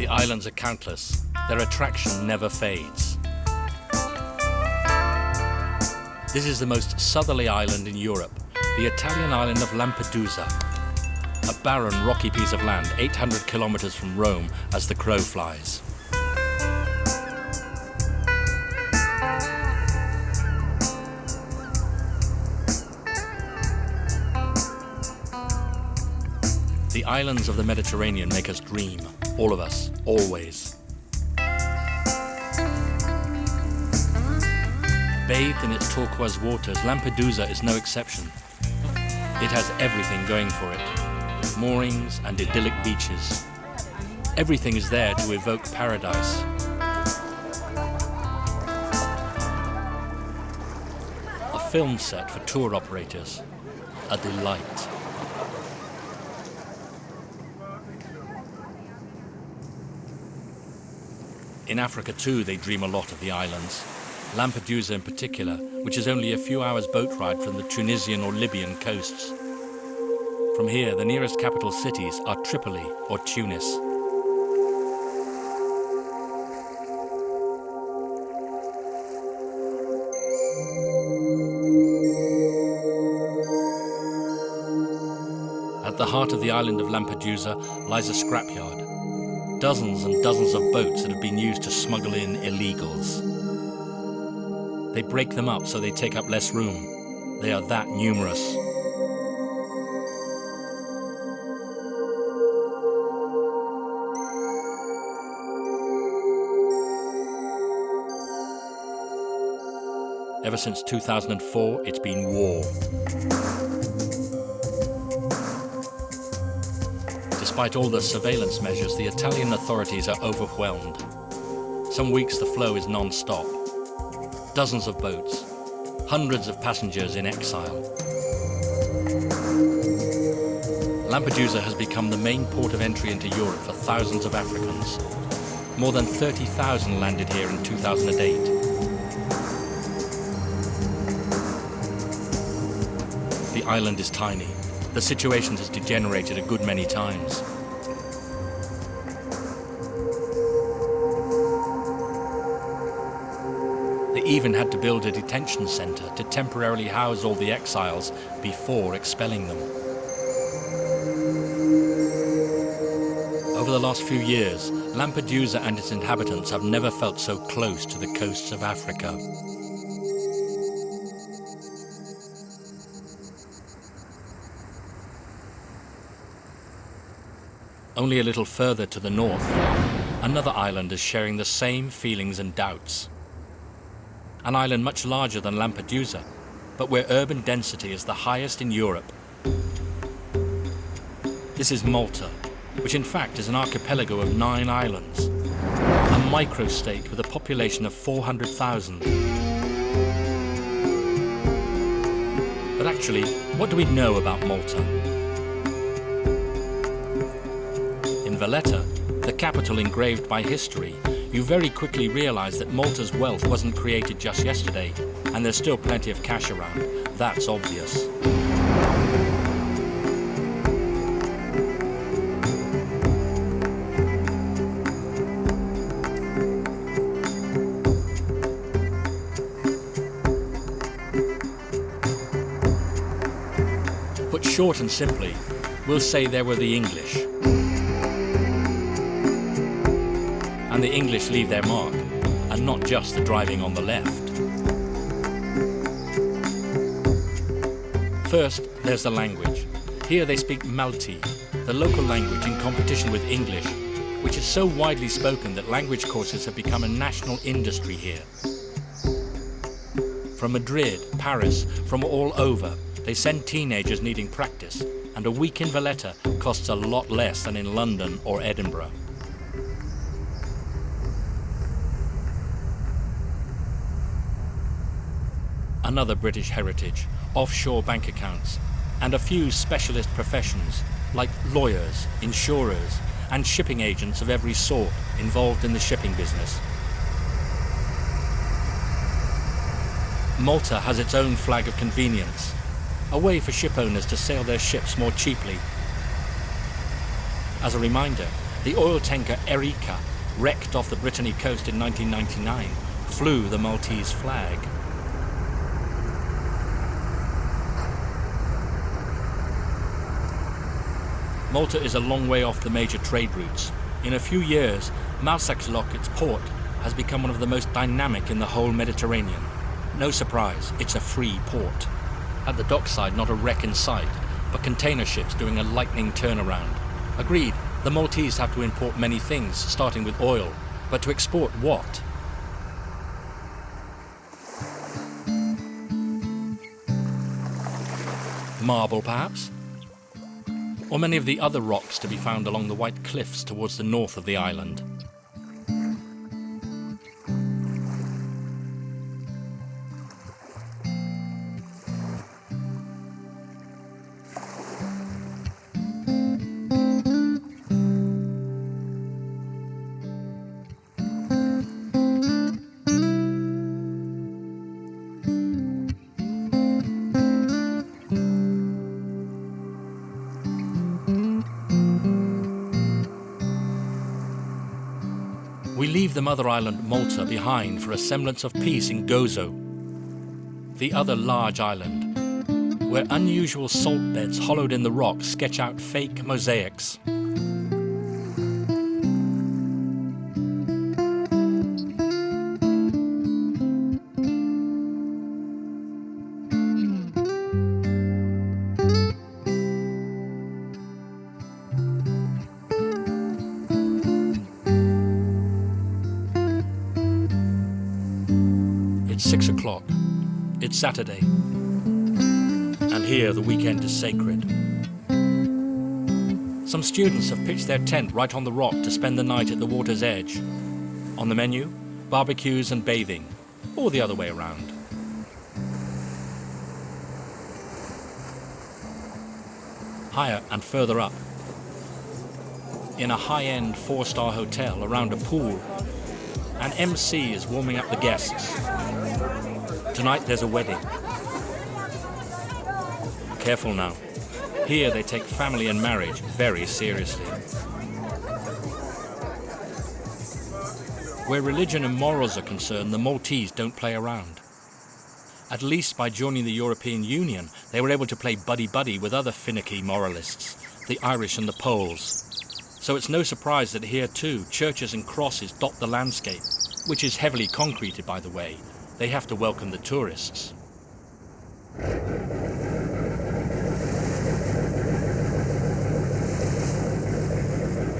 The islands are countless. Their attraction never fades. This is the most southerly island in Europe, the Italian island of Lampedusa. A barren, rocky piece of land 800 kilometers from Rome as the crow flies. The islands of the Mediterranean make us dream, all of us, always. Bathed in its turquoise waters, Lampedusa is no exception. It has everything going for it. Moorings and idyllic beaches. Everything is there to evoke paradise. A film set for tour operators. A delight. In Africa too, they dream a lot of the islands. Lampedusa in particular, which is only a few hours boat ride from the Tunisian or Libyan coasts. From here, the nearest capital cities are Tripoli or Tunis. At the heart of the island of Lampedusa lies a scrapyard. Dozens and dozens of boats that have been used to smuggle in illegals. They break them up so they take up less room. They are that numerous. Ever since 2004, it's been war. Despite all the surveillance measures, the Italian authorities are overwhelmed. Some weeks the flow is non-stop. Dozens of boats, hundreds of passengers in exile. Lampedusa has become the main port of entry into Europe for thousands of Africans. More than 30,000 landed here in 2008. The island is tiny. The situation has degenerated a good many times. They even had to build a detention center to temporarily house all the exiles before expelling them. Over the last few years, Lampedusa and its inhabitants have never felt so close to the coasts of Africa. Only a little further to the north, another island is sharing the same feelings and doubts. An island much larger than Lampedusa, but where urban density is the highest in Europe. This is Malta, which in fact is an archipelago of 9 islands, a microstate with a population of 400,000. But actually, what do we know about Malta? In Valletta, the capital engraved by history, you very quickly realize that Malta's wealth wasn't created just yesterday, and there's still plenty of cash around. That's obvious. Put short and simply, we'll say there were the English. And the English leave their mark, and not just the driving on the left. First, there's the language. Here they speak Maltese, the local language in competition with English, which is so widely spoken that language courses have become a national industry here. From Madrid, Paris, from all over, they send teenagers needing practice, and a week in Valletta costs a lot less than in London or Edinburgh. Another British heritage, offshore bank accounts, and a few specialist professions like lawyers, insurers, and shipping agents of every sort involved in the shipping business. Malta has its own flag of convenience, a way for ship owners to sail their ships more cheaply. As a reminder, The oil tanker Erika, wrecked off the Brittany coast in 1999, flew the Maltese flag. Malta is a long way off the major trade routes. In a few years, Maasvlakte, its port, has become one of the most dynamic in the whole Mediterranean. No surprise, it's a free port. At the dockside, not a wreck in sight, but container ships doing a lightning turnaround. Agreed, the Maltese have to import many things, starting with oil, but to export what? Marble, perhaps? Or many of the other rocks to be found along the white cliffs towards the north of the island. We leave the mother island Malta behind for a semblance of peace in Gozo, the other large island, where unusual salt beds hollowed in the rock sketch out fake mosaics. It's 6 o'clock. It's Saturday. And here the weekend is sacred. Some students have pitched their tent right on the rock to spend the night at the water's edge. On the menu, barbecues and bathing, or the other way around. Higher and further up, in a high-end 4-star hotel around a pool, an MC is warming up the guests. Tonight there's a wedding. Careful now. Here they take family and marriage very seriously. Where religion and morals are concerned, the Maltese don't play around. At least by joining the European Union, they were able to play buddy-buddy with other finicky moralists, the Irish and the Poles. So it's no surprise that here too, churches and crosses dot the landscape, which is heavily concreted, by the way. They have to welcome the tourists.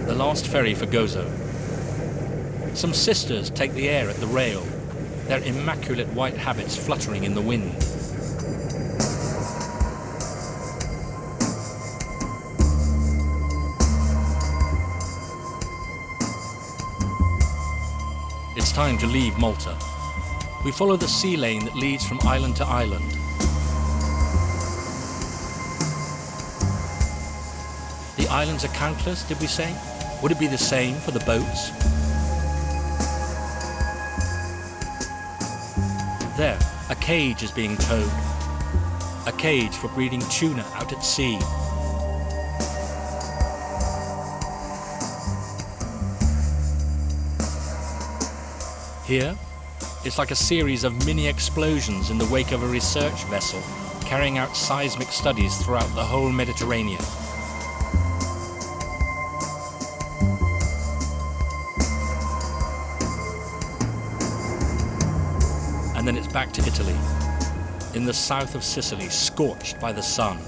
The last ferry for Gozo. Some sisters take the air at the rail, their immaculate white habits fluttering in the wind. It's time to leave Malta. We follow the sea lane that leads from island to island. The islands are countless, did we say? Would it be the same for the boats? There, a cage is being towed. A cage for breeding tuna out at sea. Here, it's like a series of mini explosions in the wake of a research vessel carrying out seismic studies throughout the whole Mediterranean. And then it's back to Italy, in the south of Sicily, scorched by the sun.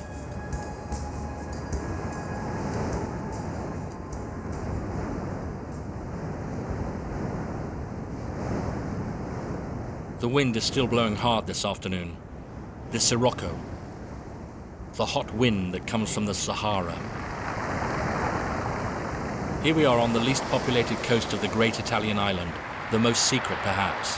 The wind is still blowing hard this afternoon. The Sirocco, the hot wind that comes from the Sahara. Here we are on the least populated coast of the great Italian island, the most secret perhaps.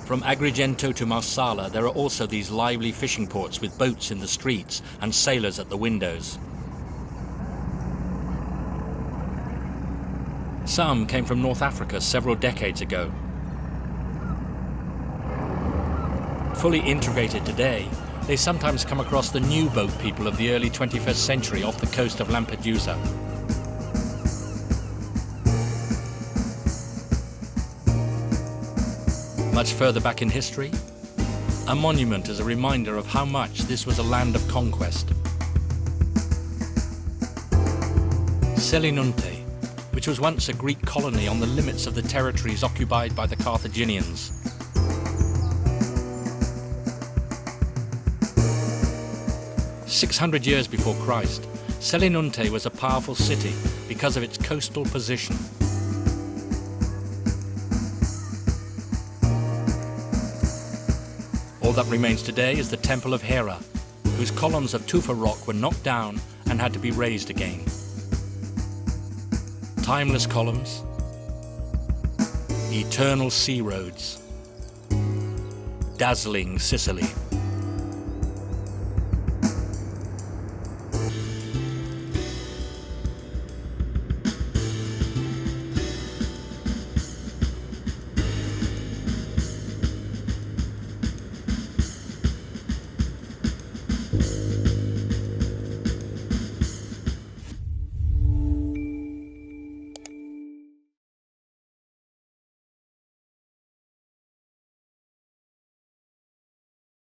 From Agrigento to Marsala, there are also these lively fishing ports with boats in the streets and sailors at the windows. Some came from North Africa several decades ago. Fully integrated today, they sometimes come across the new boat people of the early 21st century off the coast of Lampedusa. Much further back in history, a monument is a reminder of how much this was a land of conquest. Selinunte, which was once a Greek colony on the limits of the territories occupied by the Carthaginians. "600 years before Christ, Selinunte was a powerful city because of its coastal position. All that remains today is the Temple of Hera, whose columns of tufa rock were knocked down and had to be raised again. Timeless columns, eternal sea roads, dazzling Sicily.